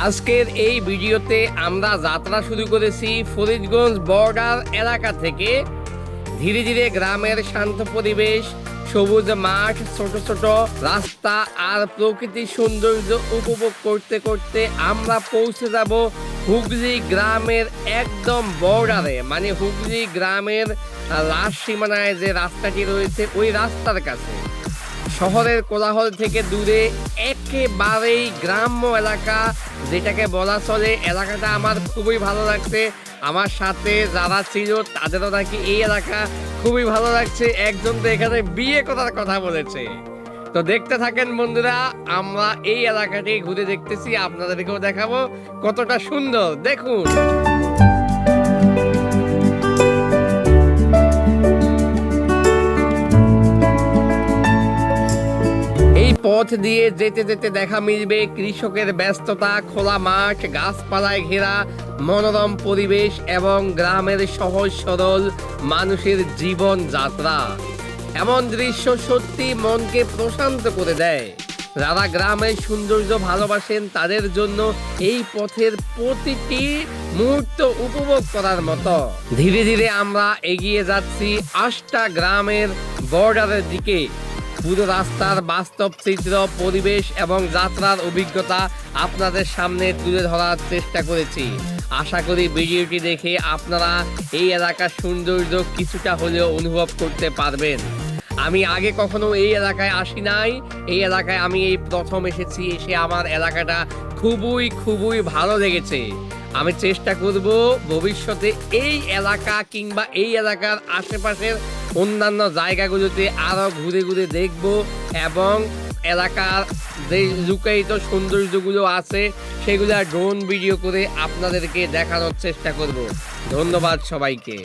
আজকের এই ভিডিওতে আমরা যাত্রা শুরু করেছি ফরিদগঞ্জ বর্ডার এলাকা থেকে। ধীরে ধীরে গ্রামের শান্ত পরিবেশ, সবুজ মাঠ, ছোট ছোট রাস্তা আর প্রকৃতির সৌন্দর্য উপভোগ করতে করতে আমরা পৌঁছে যাব হুগলি গ্রামের একদম বর্ডারে, মানে হুগলি গ্রামের লাস্ট সীমানায় যে রাস্তাটি রয়েছে ওই রাস্তার কাছে। শহরের কোলাহল থেকে দূরে একেবারেই গ্রাম্য এলাকা, যেটাকে বলা চলে। এলাকাটা আমার খুবই ভালো লাগছে। আমার সাথে যারা ছিল তাদেরও নাকি এই এলাকা খুবই ভালো লাগছে। একজন তো এখানে বিয়ে করার কথা বলেছে। তো দেখতে থাকেন বন্ধুরা, আমরা এই এলাকাটি ঘুরে দেখতেছি, আপনাদেরকেও দেখাবো কতটা সুন্দর। দেখুন, পথ দিয়ে যেতে যেতে দেখা মিলবে কৃষকের ব্যস্ততা, খোলা মাঠ, গাছপালায় ঘেরা মনোরম পরিবেশ এবং গ্রামের সহজ সরল মানুষের জীবন যাত্রা। এমন দৃশ্য সত্যি মনকে প্রশান্ত করে দেয়। যারা গ্রামের সৌন্দর্য ভালোবাসেন তাদের জন্য এই পথের প্রতিটি মুহূর্ত উপভোগ করার মতো। ধীরে ধীরে আমরা এগিয়ে যাচ্ছি আষ্টা গ্রামের বর্ডারের দিকে। পুরো রাস্তার বাস্তব চিত্র, পরিবেশ এবং যাত্রার অভিজ্ঞতা আপনাদের সামনে তুলে ধরার চেষ্টা করেছি। আশা করি ভিডিওটি দেখে আপনারা এই এলাকার সৌন্দর্য কিছুটা হলেও অনুভব করতে পারবেন। আমি আগে কখনো এই এলাকায় আসি নাই। এই এলাকায় আমি এই প্রথম এসেছি। এসে আমার এলাকাটা খুবই ভালো লেগেছে। আমি চেষ্টা করব ভবিষ্যতে এই এলাকা কিংবা এই এলাকার আশেপাশের অন্যান্য জায়গাগুলোতে আরো ঘুরে ঘুরে দেখব এবং এলাকার যে লুকায়িত সৌন্দর্যগুলো আছে সেগুলো ড্রোন ভিডিও করে আপনাদেরকে দেখানোর চেষ্টা করব। ধন্যবাদ সবাইকে।